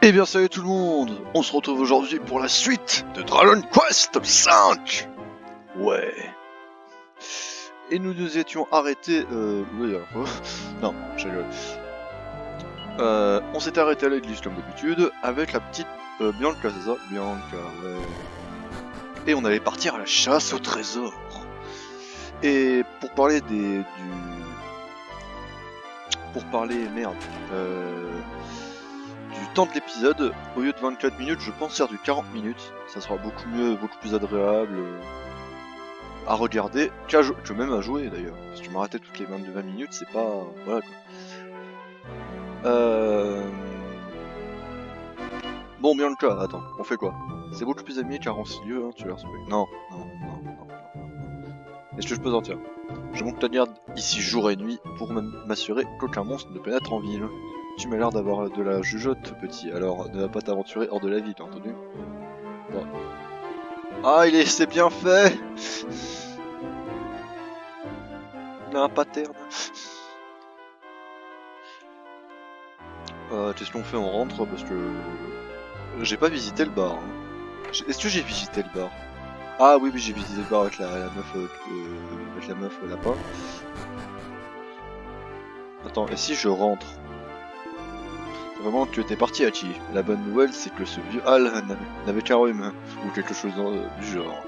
Eh bien salut tout le monde, on se retrouve aujourd'hui pour la suite de Dragon Quest V. Ouais. Et nous nous étions arrêtés... Oui, non, je rigole. On s'était arrêté à l'église comme d'habitude, avec la petite Bianca, c'est ça? Bianca, ouais. Et on allait partir à la chasse au trésor. Et pour parler merde... du temps de l'épisode, au lieu de 24 minutes, je pense faire du 40 minutes. Ça sera beaucoup mieux, beaucoup plus agréable à regarder, que même à jouer d'ailleurs. Parce que m'arrêter toutes les 20 minutes, c'est pas... Voilà quoi. Bon, Bianca, attends, on fait quoi? C'est beaucoup plus aimé qu'un Rancilieux, hein, tu l'as retrouvé. Non. Est-ce que je peux sortir? Je monte ta garde ici jour et nuit pour m'assurer qu'aucun monstre ne pénètre en ville. Tu m'as l'air d'avoir de la jugeote, petit, alors ne va pas t'aventurer hors de la ville, t'as entendu? Bon. Ah, c'est bien fait! Il a un pattern. Qu'est-ce qu'on fait? On rentre parce que j'ai pas visité le bar. Hein. Est-ce que j'ai visité le bar? Ah oui, j'ai visité le bar avec la meuf lapin. Attends, et si je rentre? Vraiment, tu étais parti, Hachi. La bonne nouvelle, c'est que ce vieux Hal n'avait qu'un rhume, ou quelque chose du genre.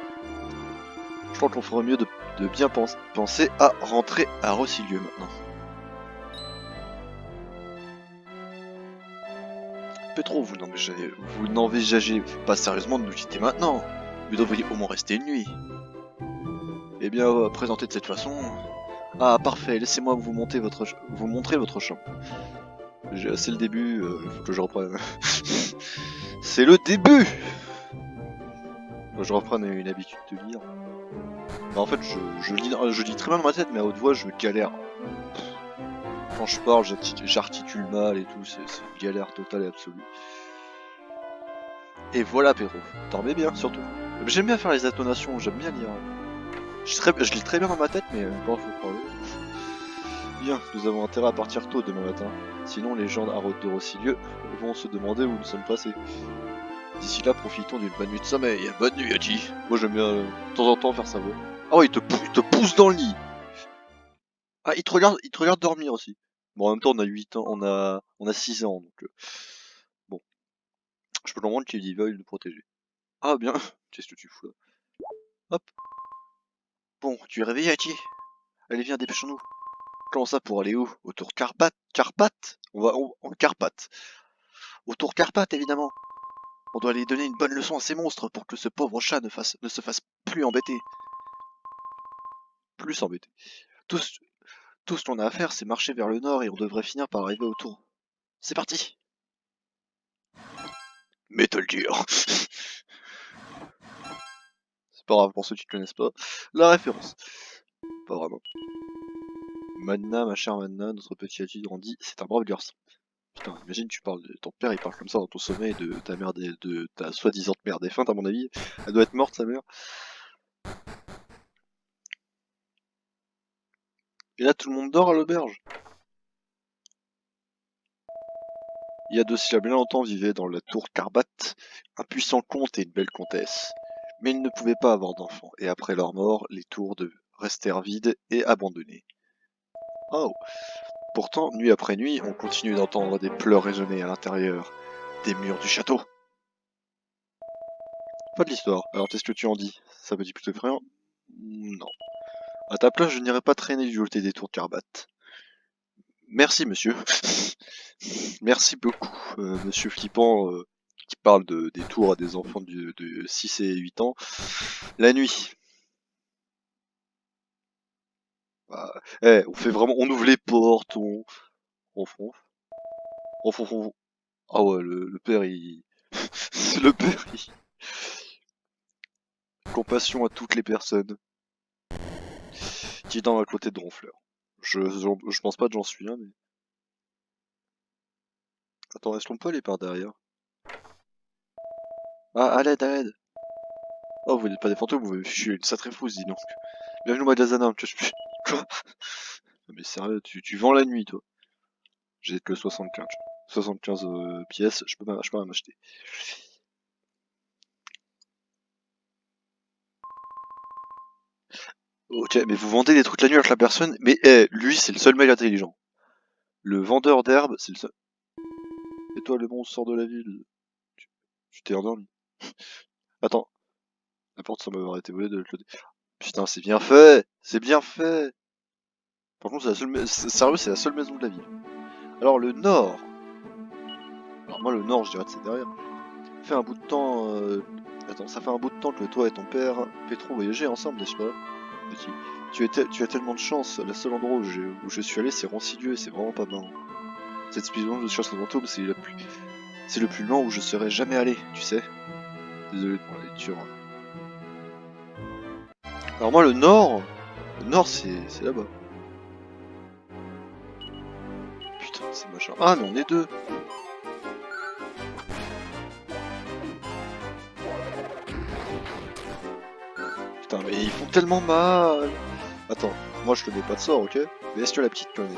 Je crois qu'on ferait mieux de bien penser à rentrer à Rossilieu maintenant. Petro, vous n'envisagez pas sérieusement de nous quitter maintenant. Vous devriez au moins rester une nuit. Eh bien, on va présenter de cette façon. Ah, parfait, laissez-moi vous montrer votre chambre. C'est le début, faut que je reprenne. C'est le début! Faut que je reprenne une habitude de lire. Bah, en fait, je lis très bien dans ma tête, mais à haute voix, je galère. Quand je parle, j'articule mal et tout, c'est une galère totale et absolue. Et voilà, Pedro. Dormez bien, surtout. J'aime bien faire les intonations, j'aime bien lire. Je lis très bien dans ma tête, mais quand il faut parler... Bien, nous avons intérêt à partir tôt demain matin. Sinon, les gens de Rossilieu vont se demander où nous sommes passés. D'ici là, profitons d'une bonne nuit de sommeil. Bonne nuit, Hachi. Moi, j'aime bien de temps en temps faire sa voix. Ah ouais, il te pousse dans le lit. Ah, il te regarde dormir aussi. Bon, en même temps, on a 8 ans, on a 6 ans, donc... bon. Je peux comprendre qu'il veuille nous protéger. Ah, bien. Qu'est-ce que tu fous là? Hop. Bon, tu es réveillé, Hachi? Allez, viens, dépêchons-nous. Comment ça, pour aller où? Autour Carpath? On va en Carpath. Autour Carpath, évidemment. On doit aller donner une bonne leçon à ces monstres pour que ce pauvre chat ne se fasse plus embêter. Tout ce qu'on a à faire, c'est marcher vers le nord et on devrait finir par arriver autour. C'est parti! Metal Gear. C'est pas grave pour ceux qui ne connaissent pas la référence. Pas vraiment. Madna, ma chère Madna, notre petit Hachi grandit, c'est un brave garçon. Putain, imagine, tu parles de ton père, il parle comme ça dans ton sommeil de ta mère, de ta soi-disant mère défunte, à mon avis. Elle doit être morte, sa mère. Et là, tout le monde dort à l'auberge. Il y a de cela bien longtemps vivait dans la tour Carpath un puissant comte et une belle comtesse. Mais ils ne pouvaient pas avoir d'enfants, et après leur mort, les tours restèrent vides et abandonnées. Oh! Pourtant, nuit après nuit, on continue d'entendre des pleurs résonner à l'intérieur des murs du château. Pas de l'histoire, alors qu'est-ce que tu en dis? Ça me dit plutôt effrayant? Non. À ta place, je n'irai pas traîner du côté des tours Carpath. Merci, monsieur. Merci beaucoup, monsieur flippant qui parle des tours à des enfants de 6 et 8 ans. La nuit. Bah, on fait vraiment... On ouvre les portes, on fonce. Ah ouais, le père, il... le père, il... Compassion à toutes les personnes qui est dans la côté de Ronfleur. Je pense pas que j'en suis un, mais... Attends, est-ce qu'on peut aller par derrière? Ah, à l'aide! Oh, vous n'êtes pas des fantômes, vous je suis une sacrée frousse, dis donc. Bienvenue au magasin que je suis... Quoi? Mais sérieux, tu vends la nuit, toi. J'ai que 75. 75 pièces, je peux pas m'acheter. Ok, mais vous vendez des trucs la nuit avec la personne, mais lui c'est le seul mec intelligent. Le vendeur d'herbe, c'est le seul. Et toi le monstre sort de la ville. Tu t'es endormi. Attends, la porte semble avoir été volée de l'autre côté. Putain, c'est bien fait! C'est bien fait! Par contre, c'est la seule sérieux, c'est la seule maison de la ville. Alors le nord. Alors moi le nord, je dirais que c'est derrière. Fait un bout de temps. Attends, ça fait un bout de temps que toi et ton père Pétro voyageaient ensemble, n'est-ce pas? Petit. Tu as tellement de chance. Le seul endroit où je suis allé, c'est Rancidieu et c'est vraiment pas marrant. Cette expédition de chasse aux fantômes, c'est le plus loin où je serais jamais allé, tu sais. Désolé pour la lecture. Alors moi le nord c'est là-bas. Putain, c'est machin. Ah mais on est deux. Putain mais ils font tellement mal. Attends, moi je connais pas de sort, ok? Mais est-ce que la petite connaît?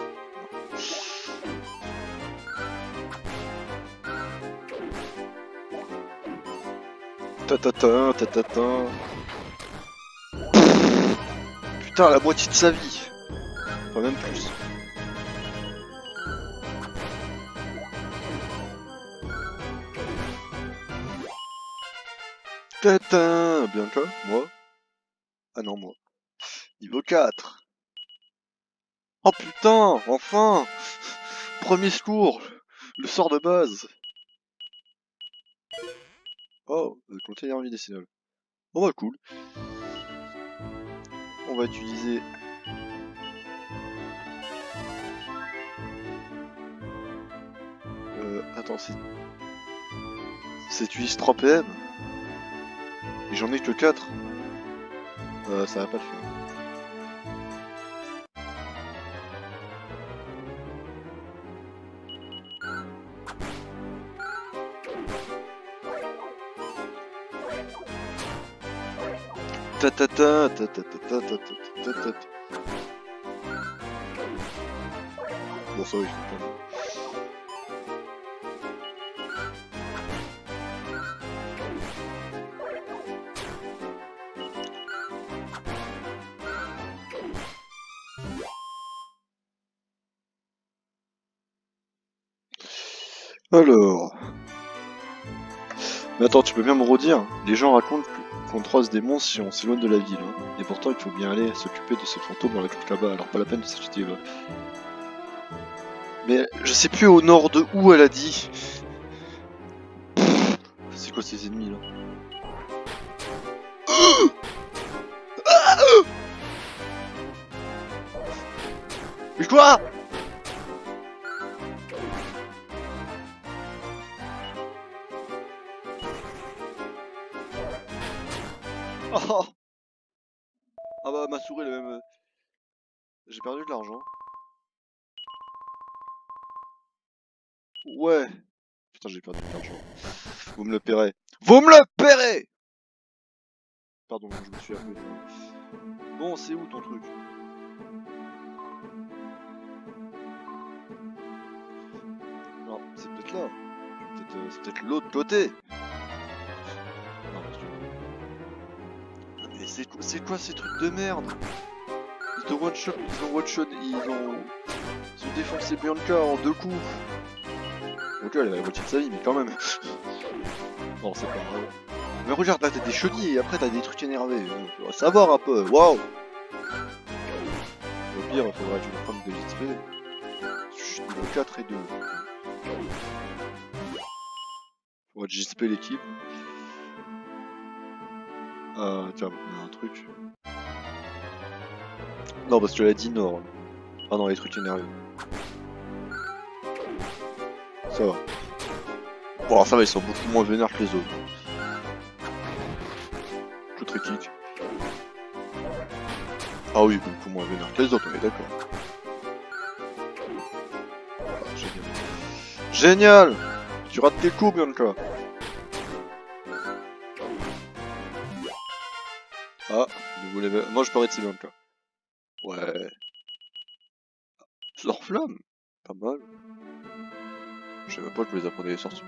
Tatatin, tatatin. Putain, la moitié de sa vie. Enfin, même plus. Tatin. Bianca, moi. Ah non, moi. Niveau 4. Oh putain, enfin. Premier secours. Le sort de base. Oh, container médicinal. Bon bah cool. On va utiliser... attends, c'est utilise 3 PM. Et j'en ai que 4. Ça va pas le faire. Tatata, tatata, tatata. Bon ça oui, je comprends. Alors... Mais attends, tu peux bien me redire? Les gens racontent qu'on croise des monstres si on s'éloigne de la ville. Hein. Et pourtant, il faut bien aller s'occuper de ce fantôme dans la côte là-bas. Alors pas la peine de s'acheter là. Mais je sais plus au nord de où elle a dit. C'est quoi ces ennemis là? Mais quoi? Oh. Ah bah ma souris elle est même... J'ai perdu de l'argent. Ouais. Putain j'ai perdu de l'argent. Vous me le paierez. Vous me le paierez! Pardon, je me suis appelé. Bon, c'est où ton truc? Non, c'est peut-être là. C'est peut-être l'autre côté. Non, mais c'est quoi ces trucs de merde? Ils ont défoncé Bianca en 2 coups. Donc elle avait la moitié de sa vie, mais quand même. Non, c'est pas grave. Mais regarde, là t'as des chenilles et après t'as des trucs énervés. Tu vas savoir un peu, waouh! Au pire, il faudra que tu me prennes de XP. Chut, niveau 4 et 2. Faudra que JSP l'équipe. Ah, tiens, il y a un truc. Non, parce que tu l'as dit nord. Ah non, les trucs énervés. Ça va. Bon, alors ça va, ils sont beaucoup moins vénères que les autres. Coup de kick. Ah oui, beaucoup moins vénères que les autres, on est d'accord. Ah, génial. Génial! Tu rates tes coups, Bianca. Ah, nouveau level. Moi, je peux arrêter Bianca. Ouais. Leur flamme. Pas mal. Je sais même pas que je les apprenais les sorties.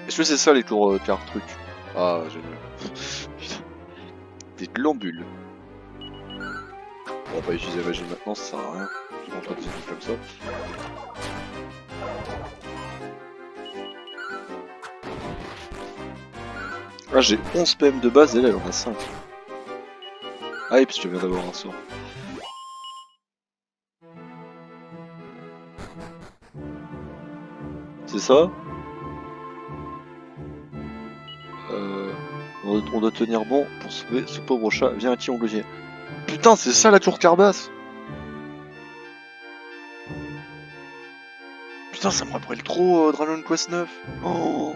Est-ce que c'est ça les tours car truc? Ah, génial. Putain. Des glandules. On va pas utiliser la magie maintenant, ça sert à rien. Je suis en train de dire comme ça. Ah, j'ai 11 PM de base et là, elle en a 5. Ah oui, parce que je viens d'avoir un sort. C'est ça? On doit tenir bon pour sauver ce pauvre chat. Viens, un on le. Putain, c'est ça la tour Carbasse! Putain, ça me rappelle trop Dragon Quest 9. Oh,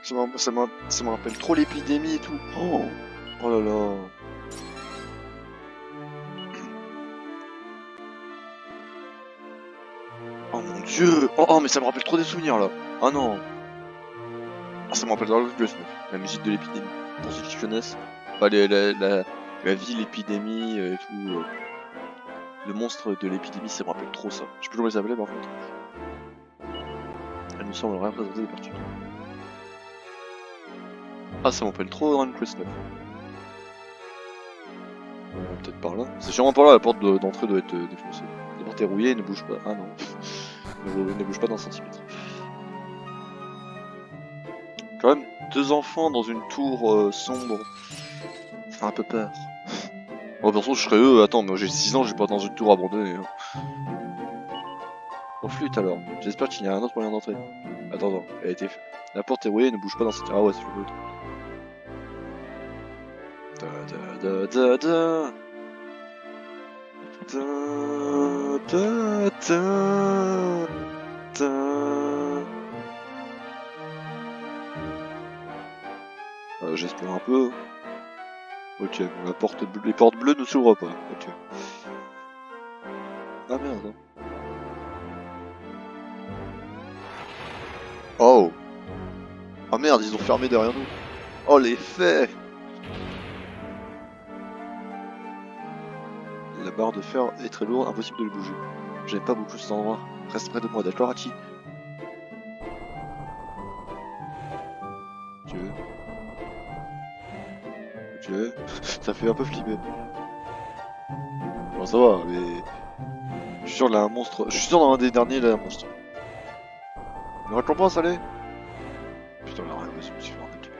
ça me rappelle trop l'épidémie et tout. Oh, oh là là. Oh mon dieu. Oh, oh, mais ça me rappelle trop des souvenirs là. Ah non. Ah, ça me rappelle Dragon Quest 9. La musique de l'épidémie. Pour ceux qui connaissent. Enfin, la ville, l'épidémie et tout. Le monstre de l'épidémie, ça me rappelle trop ça. Je peux toujours les appeler par contre. Elle nous semble représenter des parties. Ah, ça m'appelle trop Dragon Quest 9. Peut-être par là. C'est sûrement par là, la porte d'entrée doit être défoncée. La porte est rouillée, ne bouge pas. Ah non. ne bouge pas d'un centimètre. Quand même, 2 enfants dans une tour sombre. Ça fait un peu peur. Moi, perso, je serais eux. Attends, mais j'ai 6 ans, je vais pas dans une tour abandonnée. Hein. En flûte alors. J'espère qu'il y a un autre moyen d'entrer. Attends, elle a été faite. La porte est rouillée, ne bouge pas dans cette. Ah ouais, c'est l'autre. J'espère un peu. Ok, bon, les portes bleues ne s'ouvrent pas. Ok. Ah merde. Hein. Oh. Ah merde, ils ont fermé derrière nous. Oh les faits. La barre de fer est très lourde, impossible de le bouger. J'aime pas beaucoup cet endroit. Reste près de moi, d'accord, Hachi? Ok. Ok. Ça fait un peu flipper. Bon, ça va, mais. Je suis sûr, là, un monstre. Je suis sûr, dans un des derniers, là, un monstre. Une récompense, allez! Putain, là, rien, je me suis fait arnaquer.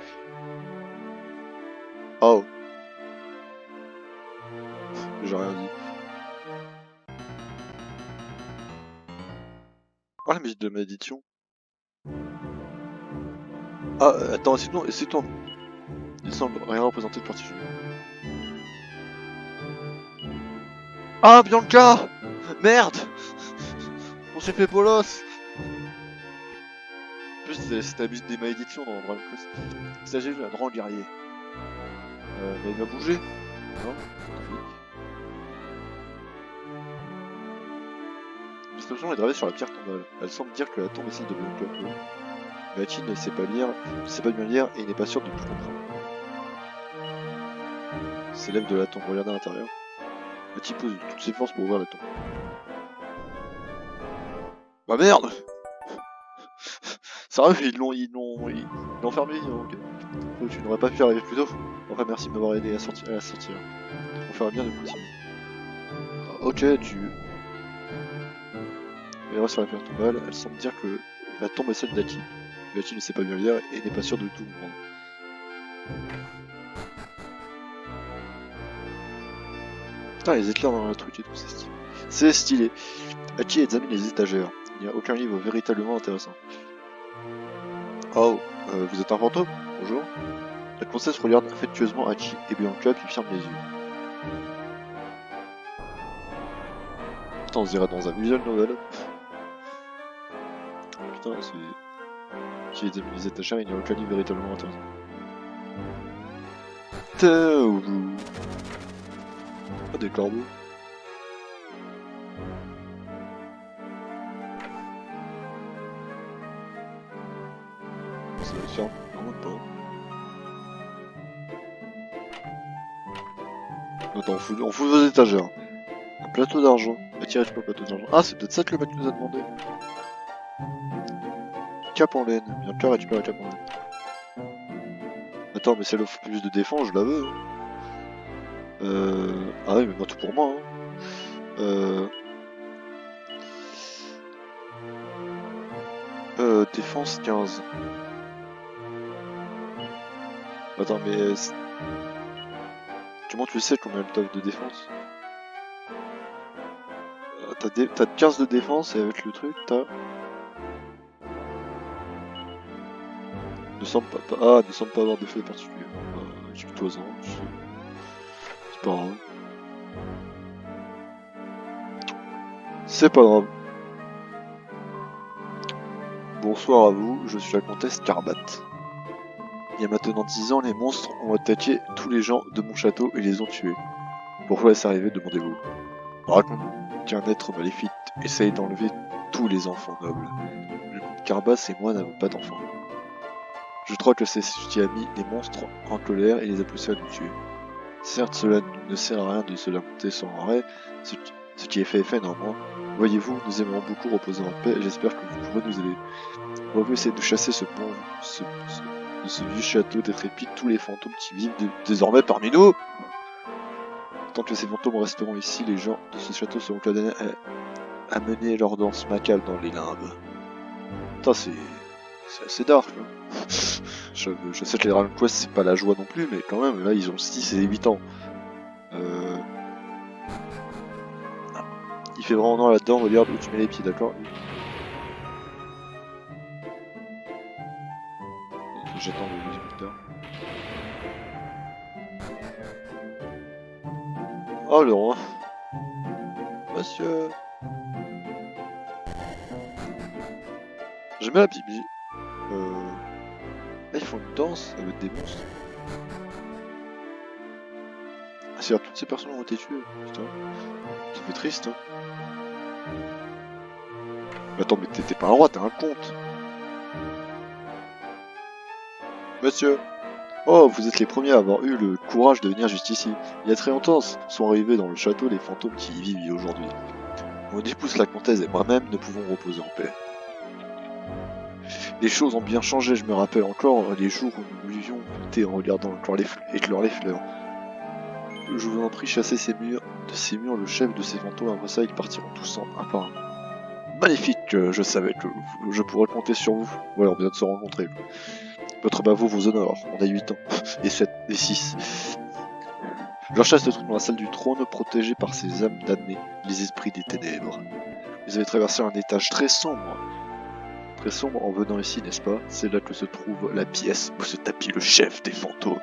Oh! J'ai rien dit. Oh, la musique de malédiction. Ah, attends, essaie-toi. Il semble rien représenter de particulier. Ah, Bianca! Merde! On s'est fait bolos! En plus, c'est la musique des malédictions dans Dragon Quest. Il s'agit d'un grand guerrier. Mais il va bouger? Non? L'inscription est gravée sur la pierre tombale. Elle semble dire que la tombe est celle de Bianca. Machi ne sait pas bien lire et il n'est pas sûr de tout comprendre. S'élève de la tombe, regarde à l'intérieur. Machi pose toutes ses forces pour ouvrir la tombe. Bah merde! Sérieux, ils l'ont enfermé, ok. Donc, tu n'aurais pas pu arriver plus tôt. Enfin, merci de m'avoir aidé à la sortir. On fera bien de continuer. Ok, tu... verras sur la pierre tombale, elle semble dire que la tombe est celle d'Aki. Aki ne sait pas bien lire et n'est pas sûr de tout comprendre. Putain, les éclairs dans le truc et tout, c'est stylé. C'est stylé. Hachi examine les étagères. Il n'y a aucun livre véritablement intéressant. Oh, vous êtes un fantôme? Bonjour. La princesse regarde affectueusement Hachi et Bianca puis ferme les yeux. Putain, on se dirait dans un visual novel. Putain, c'est... Hachi examine les étagères, il n'y a aucun livre véritablement intéressant. Ah, des corbeaux. Ça va se faire vraiment pas. Attends, on fout vos étagères. Un plateau d'argent. Attirez-tu pas le plateau d'argent? Ah, c'est peut-être ça que le mec nous a demandé. cape en laine. Viens te récupérer la cape en laine. Attends, mais si elle offre plus de défense, je la veux. Ah oui, mais pas tout pour moi. Hein. Défense 15. Attends, mais... comment tu sais combien elle t'offre de défense? T'as 15 de défense et avec le truc, t'as... Ne semble pas avoir d'effet particulier. Explique-toi-en, c'est pas grave. C'est pas grave. Bonsoir à vous, je suis la comtesse Carbat. Il y a maintenant 10 ans, les monstres ont attaqué tous les gens de mon château et les ont tués. Pourquoi est-ce arrivé, demandez-vous? Raconte qu'un être maléfique essaye d'enlever tous les enfants nobles. Le comte Carbas et moi n'avons pas d'enfants. Je crois que c'est ce qui a mis les monstres en colère et les a poussés à nous tuer. Certes, cela ne sert à rien de se lamenter sans arrêt, ce qui est fait néanmoins. Voyez-vous, nous aimerons beaucoup reposer en paix et j'espère que vous pourrez nous aider. On va essayer de chasser de ce vieux château détrépide tous les fantômes qui vivent désormais parmi nous. Tant que ces fantômes resteront ici, les gens de ce château seront condamnés à mener leur danse macabre dans les limbes. Putain, c'est assez dark. Hein. Je sais que les Dragon Quest c'est pas la joie non plus, mais quand même, là ils ont 6 et 8 ans. Il fait vraiment noir là-dedans, regarde où tu mets les pieds, d'accord? J'attends le visiteur. Oh le roi. Monsieur. J'aime bien la bibi. Là ils font une danse avec des monstres. Ah, c'est-à-dire toutes ces personnes ont été tuées, putain. Ça fait triste, hein. Mais attends, mais t'es pas un roi, t'es un comte. Monsieur. Oh, vous êtes les premiers à avoir eu le courage de venir juste ici. Il y a très longtemps sont arrivés dans le château les fantômes qui y vivent aujourd'hui. Mon épouse la comtesse et moi-même ne pouvons reposer en paix. Les choses ont bien changé, je me rappelle encore les jours où nous vivions en regardant éclore les fleurs. Je vous en prie, chassez de ces murs le chef de ces fantômes, après ça ils partiront tous un par un. Magnifique, je savais que je pourrais compter sur vous. Voilà, on vient de se rencontrer. Votre bavot vous honore, on a 8 ans, et 7, et 6. Leur chasse se trouve dans la salle du trône, protégée par ces âmes damnées, les esprits des ténèbres. Vous avez traversé un étage très sombre en venant ici, n'est-ce pas? C'est là que se trouve la pièce où se tapit le chef des fantômes.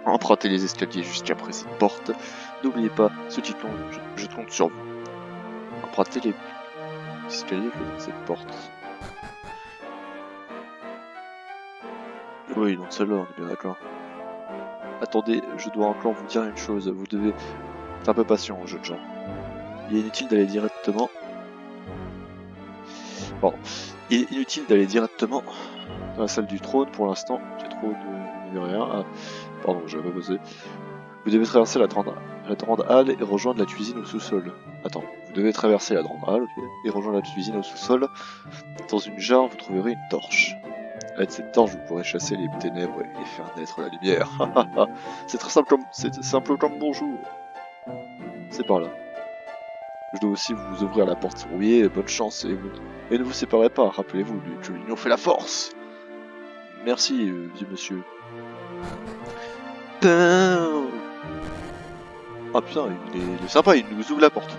Empruntez les escaliers jusqu'après cette porte. N'oubliez pas, ceux qui comptent, je compte sur vous. Empruntez les escaliers que cette porte. Oui, donc celle-là, on est bien d'accord. Attendez, je dois encore vous dire une chose. Vous devez être un peu patient, jeunes gens. Il est inutile d'aller directement... Pardon. Il est inutile d'aller directement dans la salle du trône pour l'instant. J'ai trop de rien. Ah, pardon, j'avais pas posé. Vous devez traverser la grande halle et rejoindre la cuisine au sous-sol. Attends, vous devez traverser la grande halle et rejoindre la cuisine au sous-sol. Dans une jarre, vous trouverez une torche. Avec cette torche, vous pourrez chasser les ténèbres et faire naître la lumière. C'est très simple comme bonjour. C'est par là. Je dois aussi vous ouvrir la porte verrouillée. Bonne chance et ne vous séparez pas. Rappelez-vous que l'union fait la force. Merci, vieux monsieur. Ah putain, il est sympa, il nous ouvre la porte.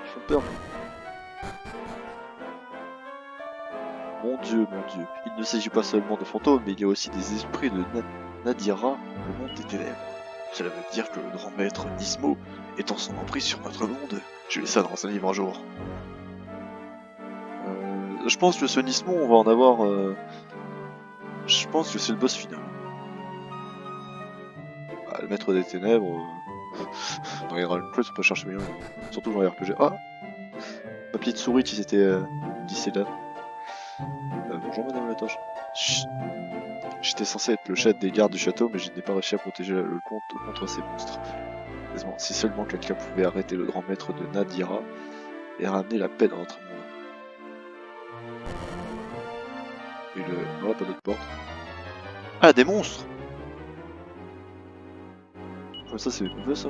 Ils font peur. Mon dieu, il ne s'agit pas seulement de fantômes, mais il y a aussi des esprits de Nadira, le monde des ténèbres. Cela veut dire que le grand maître Nismo est en son emprise sur notre monde. J'ai lu ça dans un livre un jour. Je pense que ce Nismo, on va en avoir... Je pense que c'est le boss final. Le maître des ténèbres... Dans les Dragon Quest, on peut chercher mieux. Surtout dans les RPG. Ah, ma petite souris qui s'était glissée là. Bonjour madame la torche. J'étais censé être le chef des gardes du château, mais je n'ai pas réussi à protéger le comte contre ces monstres. Si seulement quelqu'un pouvait arrêter le grand maître de Nadira et ramener la paix dans notre monde. Et le... Non, pas d'autre porte. Ah, des monstres! Ouais, ça c'est mauvais ça.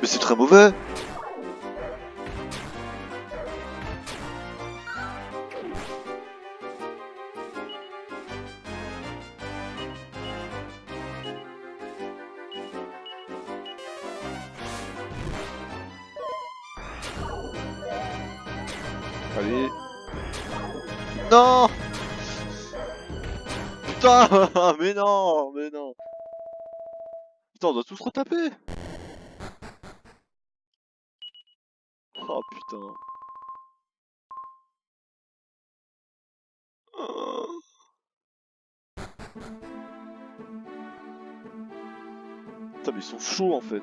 Mais c'est très mauvais! Allez. Non! Putain! Mais non! Mais non! Putain, on doit tous retaper! Oh putain. Oh. Putain, mais ils sont chauds en fait.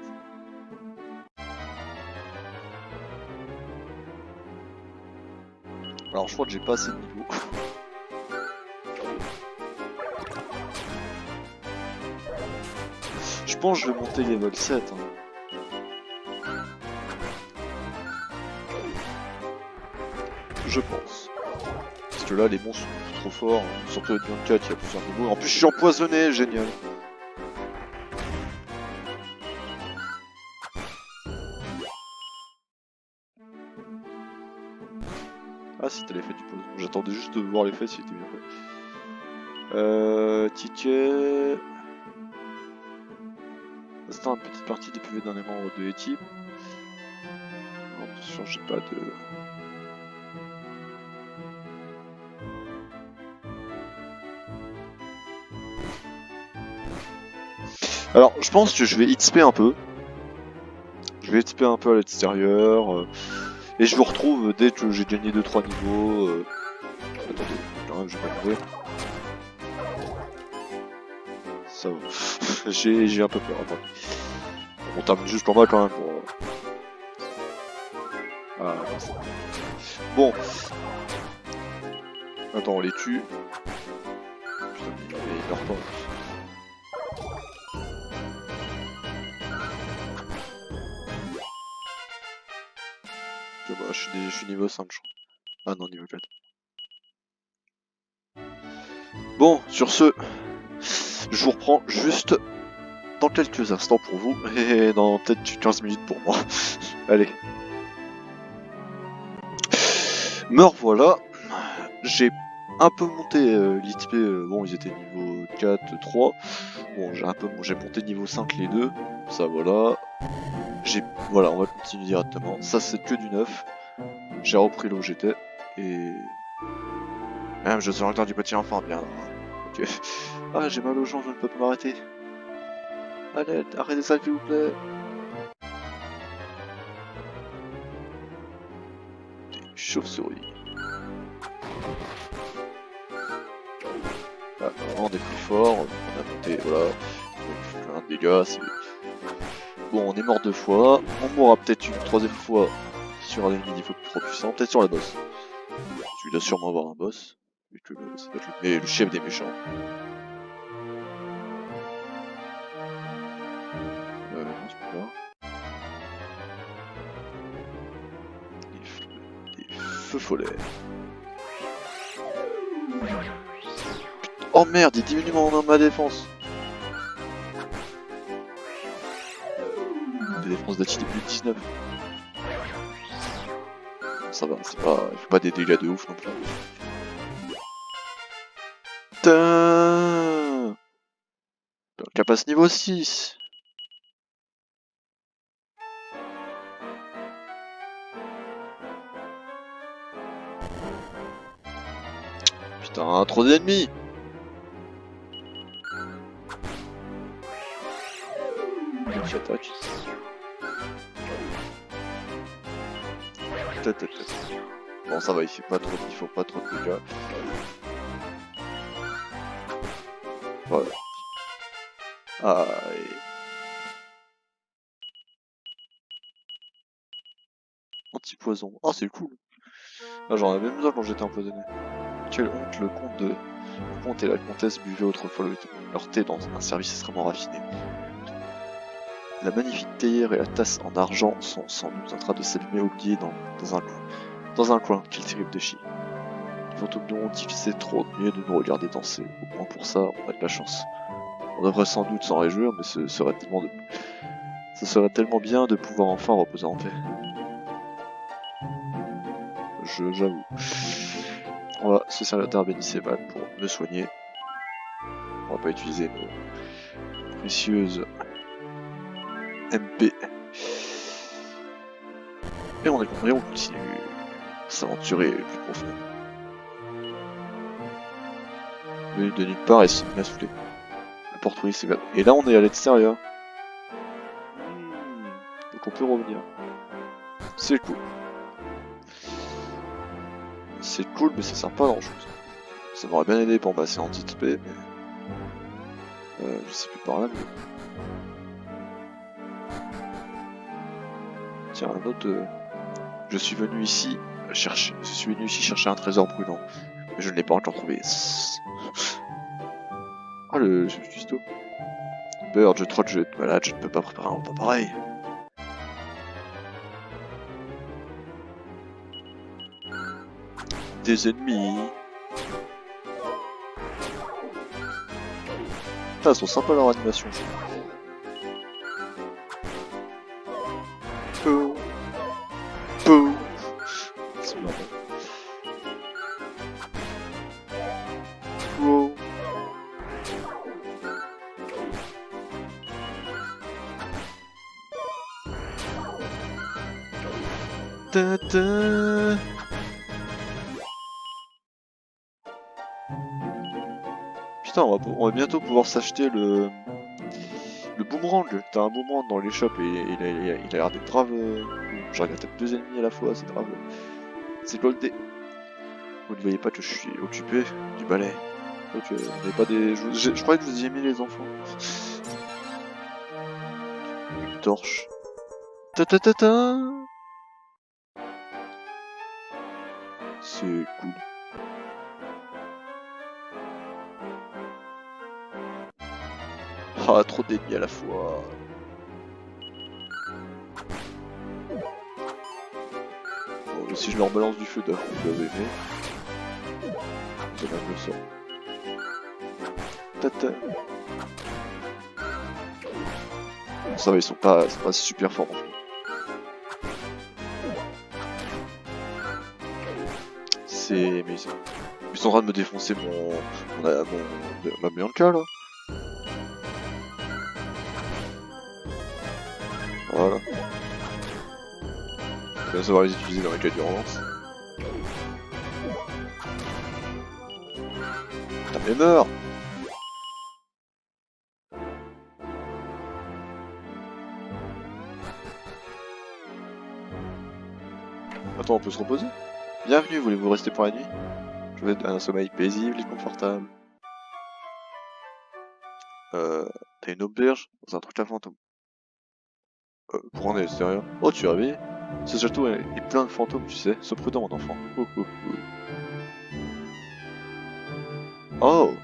Alors je crois que j'ai pas assez de niveau. Je pense que je vais monter level 7. Hein. Je pense. Parce que là les monstres sont trop forts. Hein. Surtout avec Bianca qui a plusieurs niveaux. En plus je suis empoisonné, génial. Ah, c'était l'effet du poison. J'attendais juste de voir l'effet s'il était bien fait. Ticket. Instant une petite partie des PV d'un des membres de l'équipe. Attention, j'ai pas de... Alors, je pense que je vais XP un peu. Je vais XP un peu à l'extérieur. Et je vous retrouve dès que j'ai gagné 2-3 niveaux. Attendez, quand même, je vais pas mourir. Ça va. j'ai un peu peur, attendez. On termine juste en bas quand même pour... Ah, non, c'est bon. Attends, on les tue. Putain, mais il meurt pas. Bah, je suis niveau 5, je crois. Ah non, niveau 4. Bon, sur ce, je vous reprends juste dans quelques instants pour vous, et dans peut-être 15 minutes pour moi. Allez. Me revoilà. J'ai un peu monté l'XP, bon ils étaient niveau 4, 3. Bon j'ai monté niveau 5 les deux. Ça voilà. Voilà, on va continuer directement. Ça c'est que du neuf. J'ai repris là où j'étais. Et... Même je suis en retard du petit enfant, bien. Ok. Ah, j'ai mal aux jambes, je ne peux pas m'arrêter. Allez, arrêtez ça s'il vous plaît. Des chauves-souris. Ah, vraiment des plus forts. On a monté, voilà. Plein de dégâts. Bon, on est mort 2 fois. On mourra peut-être une 3e fois sur un ennemi niveau trop puissant. Peut-être sur la boss. Tu dois sûrement avoir un boss. Vu que ça doit être le chef des méchants. Non, c'est pas là. Des feux follets. Oh merde, il diminue ma défense. Des défenses d'ATI plus de 19. Ça va, c'est pas... il faut pas des dégâts de ouf non plus. Putain, capace niveau 6. Putain, trop d'ennemis. J'attaque. Bon, ça va, il faut pas trop de dégâts. Voilà. Aïe. Anti-poison. Oh, c'est cool. Ah, j'en avais besoin quand j'étais empoisonné. Quelle honte, le comte et la comtesse buvaient autrefois leur thé dans un service extrêmement raffiné. La magnifique théière et la tasse en argent sont sans doute en train de s'allumer oubliées dans un coin. Quel terrible défi. Les fantômes n'auront difficile trop mieux de nous regarder danser. Au moins pour ça, on a de la chance. On devrait sans doute s'en réjouir, mais ce serait tellement bien de pouvoir enfin reposer en paix. J'avoue. On va se servir d'herbe bénicévale pour me soigner. On va pas utiliser nos précieuses MP. Et on a compris, on continue à s'aventurer plus profond. Venu de nulle part et se met à souffler. La porte ouverte s'évade. Et là on est à l'extérieur. Donc on peut revenir. C'est cool. C'est cool mais ça sert pas à grand chose. Ça m'aurait bien aidé pour passer en petite paix mais... je sais plus par là mais... Tiens un autre... Je suis venu ici chercher un trésor brûlant. Mais je ne l'ai pas encore trouvé. Ah le cuistot. Bird, je trotte, je vais être malade, je ne peux pas préparer un repas pareil. Des ennemis. Putain, elles sont sympas leur animation. Pou. Pou. C'est marrant. Wow. Ta -ta. Putain, on va bientôt pouvoir s'acheter le boomerang. T'as un boomerang dans les shops et il a l'air d'être grave. Je regarde peut-être 2 ennemis à la fois, c'est grave. C'est goldé. Vous ne voyez pas que je suis occupé du balai. Donc, on pas des... je croyais que vous aimiez les enfants. Une torche. Ta ta ta ta. C'est cool. Ah, trop d'ennemis à la fois. Bon, si je leur balance du feu d'or, vous l'avez aimé. Ça va me sort. Tata. Ça va, ils sont pas super forts non plus. Mais ils sont en train de me défoncer ma Bianca là. Voilà. Je vais savoir les utiliser dans les cas d'urgence. Putain mais meurs. Attends, on peut se reposer? Bienvenue, voulez-vous rester pour la nuit? Je vous souhaite un sommeil paisible et confortable. T'as une auberge dans un truc à fantôme. Pour en extérieur. Oh, tu es réveillé? Ce château est plein de fantômes, tu sais. Sois prudent, mon enfant. Oh.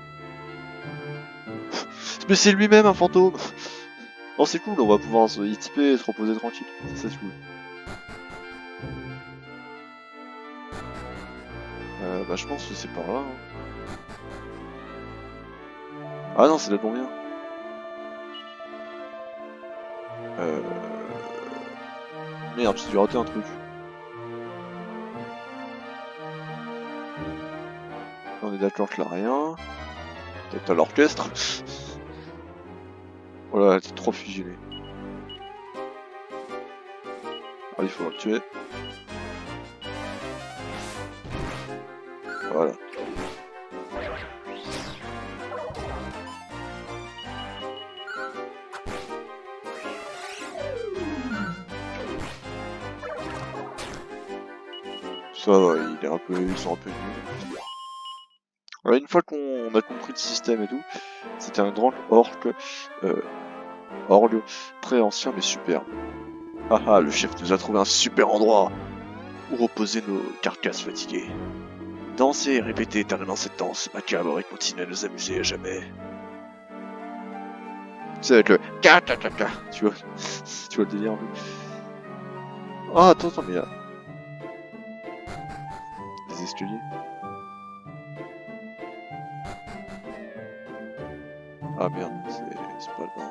Mais c'est lui-même un fantôme. Oh, c'est cool, on va pouvoir se typer et se reposer tranquille. Ça, c'est cool. Bah, je pense que c'est par là. Hein. Ah non, c'est là combien? Merde, j'ai dû rater un truc. On est d'accord que là rien. Peut-être à l'orchestre. Voilà, t'es trop fusionné. Ah, il faut le tuer. Voilà. Ça va, ils sont un peu nuls. Alors, une fois qu'on a compris le système et tout, c'était un grand orgue très ancien mais superbe. Ah ah, le chef nous a trouvé un super endroit où reposer nos carcasses fatiguées. Danser et répéter éternellement cette danse macabre et continuer à nous amuser à jamais. Ça va être le ka. Tu vois, tu vois le délire un peu. Ah, attends, mais là. Des escaliers. Ah merde, c'est pas le bon.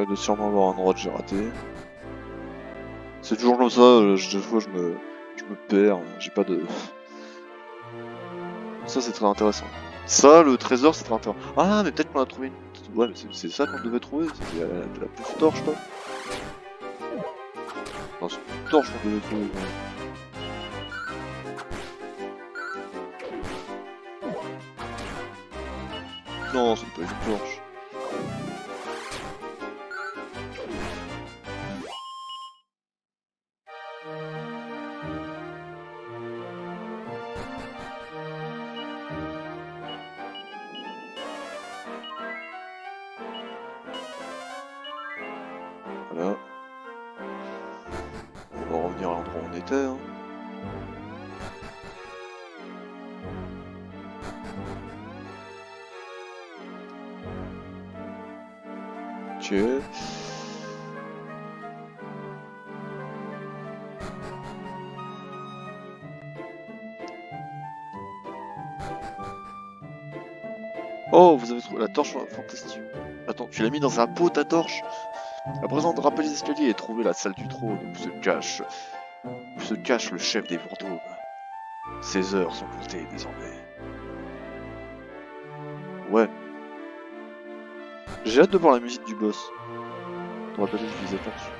De sûrement avoir un endroit que j'ai raté. C'est toujours comme ça, des fois je me perds, j'ai pas de... Ça c'est très intéressant. Ça, le trésor c'est très intéressant. Ah mais peut-être qu'on a trouvé une... Ouais mais c'est ça qu'on devait trouver, c'était la plus torche toi. Non c'est une torche qu'on devait trouver. Non c'est pas une torche. Voilà. On va revenir à l'endroit où on était. Hein. Ok. Oh, vous avez trouvé la torche fantastique. Attends, tu l'as mis dans un pot ta torche? À présent, rappelez les escaliers et trouvez la salle du trône où se cache le chef des fantômes. Ses heures sont comptées désormais. Ouais. J'ai hâte de voir la musique du boss. Tu te rappelles, je disais torche.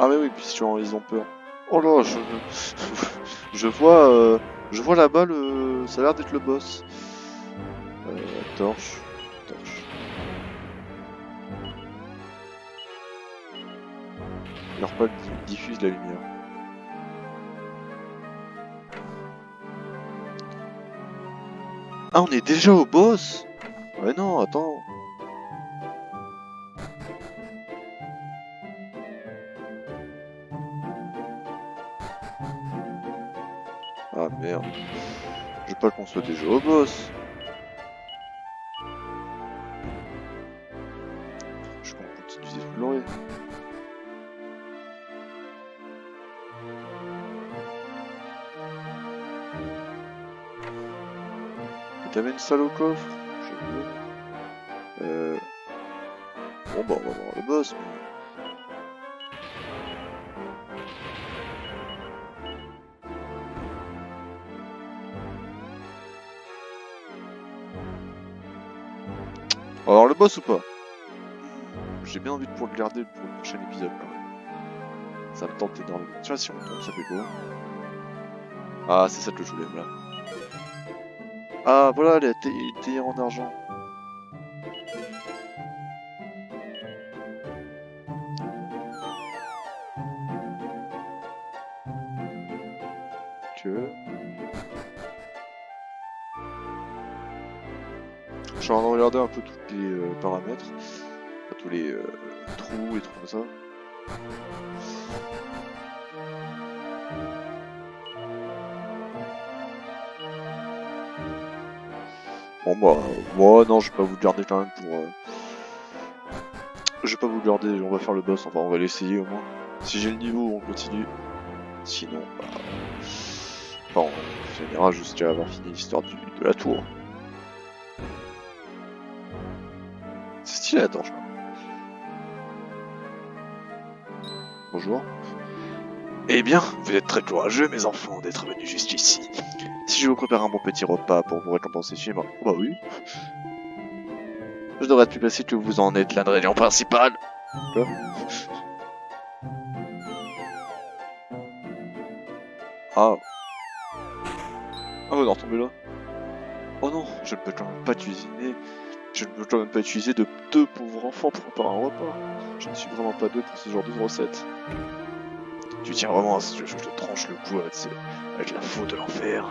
Ah mais oui, puis ils ont peur. Oh là, je vois là-bas le, ça a l'air d'être le boss. Torche. Leur pas diffuse la lumière. Ah, on est déjà au boss? Ouais non, attends. Ah merde. Je veux pas qu'on soit déjà au boss. Je qu'on continue d'explorer. Et t'avais une salle au coffre? Bon bah on va voir le boss. On va voir le boss ou pas? J'ai bien envie de pouvoir le garder pour le prochain épisode quand même. Ça me tente énormément. Tiens si on tombe, ça fait quoi? Ah c'est ça que je voulais là. Ah voilà, elle est taillée en argent. Que... Je suis en train de regarder un peu tous les paramètres, tous les trous et trucs comme ça. Bon moi non, je vais pas vous le garder quand même pour... Je vais pas vous le garder, on va faire le boss, enfin on va l'essayer au moins. Si j'ai le niveau, on continue. Sinon, bah... Enfin, on finira jusqu'à avoir fini l'histoire de la tour. C'est stylé la torche. Bonjour. Eh bien, vous êtes très courageux, mes enfants, d'être venus jusqu'ici. Si je vous prépare un bon petit repas pour vous récompenser chez moi, bah oui. Je devrais être plus placé que vous en êtes l'ingrédient principal. Quoi? Ah. Ah, on est retombé là. Oh non, je ne peux quand même pas cuisiner. Je ne peux quand même pas utiliser de deux pauvres enfants pour préparer un repas. Je ne suis vraiment pas doué pour ce genre de recette. Tu tiens vraiment à ce que je te tranche le cou avec la faute de l'enfer.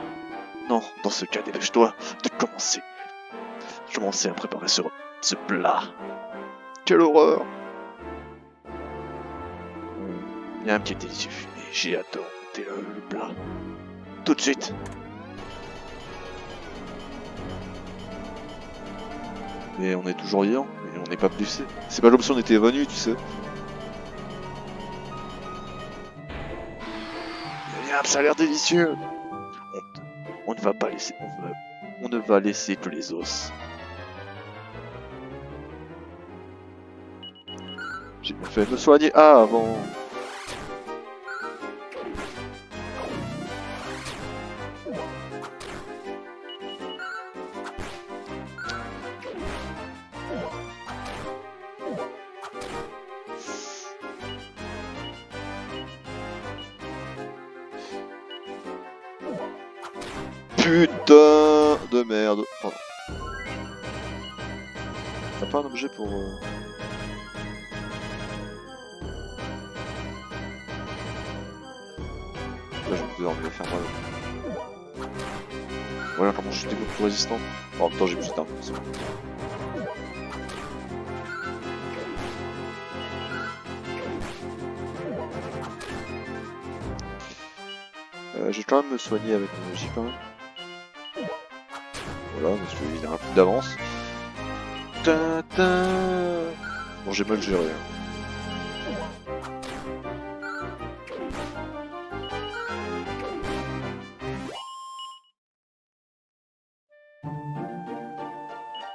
Non, dans ce cas, dépêche-toi de commencer à préparer ce plat. Quelle horreur! Il y a un petit délicieux fumé, j'ai hâte de remonter le plat. Tout de suite. Mais on est toujours vivant, et on n'est pas blessé. C'est pas comme si on était évanoui, tu sais. Miam, ça a l'air délicieux. On ne va pas laisser, on ne va laisser que les os. J'ai bien fait de me soigner avant. Putain de merde. Pardon. T'as pas un objet pour... Là, je vais devoir me le faire moi. Voilà comment je suis des plus résistant. En même temps, j'ai plus d'armes, c'est bon. Je vais quand même me soigner avec mon magie quand même. Voilà, parce qu'il a un peu d'avance. Bon, j'ai mal géré.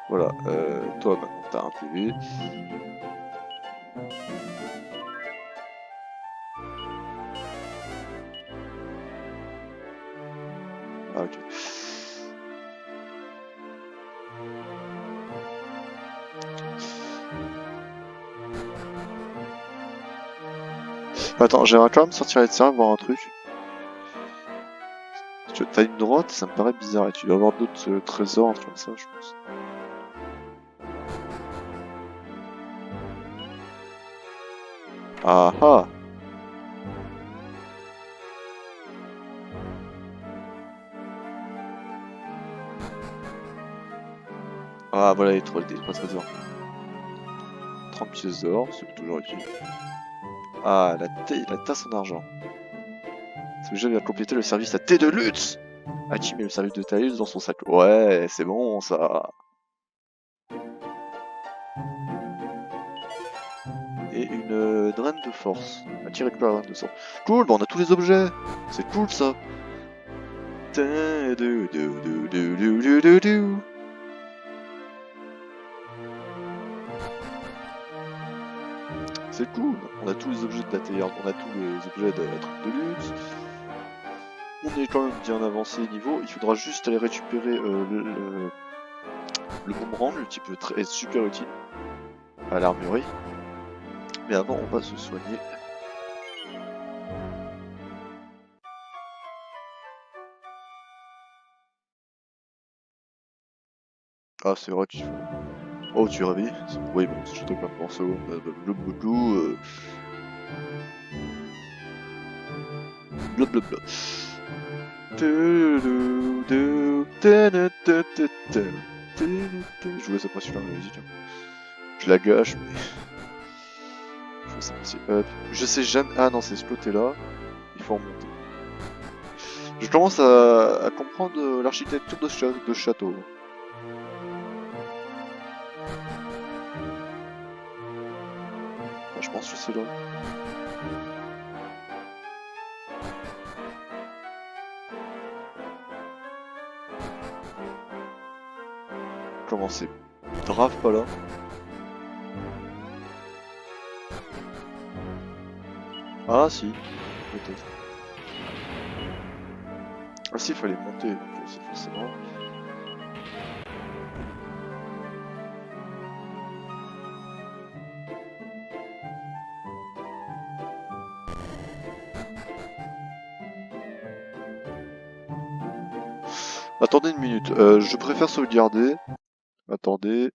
Voilà, toi maintenant t'as un PV. Ah ok. Attends, j'aimerais quand même sortir de ça, voir un truc. T'as une droite, ça me paraît bizarre, et tu dois avoir d'autres trésors, un truc comme ça, je pense. Ah ah! Ah voilà les trois trésors. 30 pièces d'or, c'est toujours utile. Ah, la tasse en argent. Ce que j'avais à compléter le service à thé de Lutz. Hachi met le service de Thalys dans son sac. Ouais, c'est bon ça. Et une draine de force. Hachi récupère la draine de sang. Cool, bah on a tous les objets. C'est cool ça. C'est cool, on a tous les objets de la théâtre, on a tous les objets de la truc de luxe. On est quand même bien avancé niveau, il faudra juste aller récupérer le boomerang, le type très super utile à l'armurerie. Mais avant on va se soigner. Ah c'est vrai qu'il faut... Oh tu es réveillé? Oui bon, c'est juste plein de morceaux, blablabla. Je vous laisse apprécier la musique. Je la gâche, mais... Je vous laisse apprécier. Je sais jamais... Ah non, c'est ce côté-là. Il faut remonter. Je commence à comprendre l'architecture de ce château. Je pense que c'est là. Comment c'est grave pas là. Ah si, peut-être. Ah si, il fallait monter, donc c'est forcément... Attendez une minute, je préfère sauvegarder. Attendez.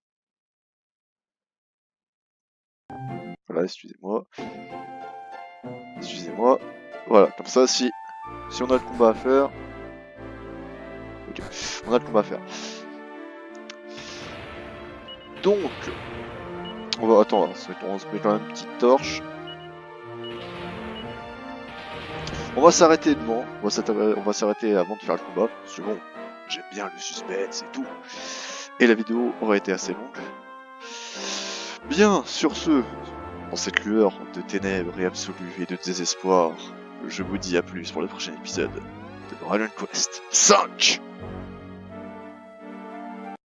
Voilà, excusez-moi. Excusez-moi. Voilà, comme ça, si on a le combat à faire... Ok, on a le combat à faire. Donc... On va... Attends, on se met quand même une petite torche. On va s'arrêter devant, on va s'arrêter avant de faire le combat, parce que bon, j'aime bien le suspense et tout. Et la vidéo aurait été assez longue. Bien, sur ce, dans cette lueur de ténèbres et absolues et de désespoir, je vous dis à plus pour le prochain épisode de Dragon Quest 5.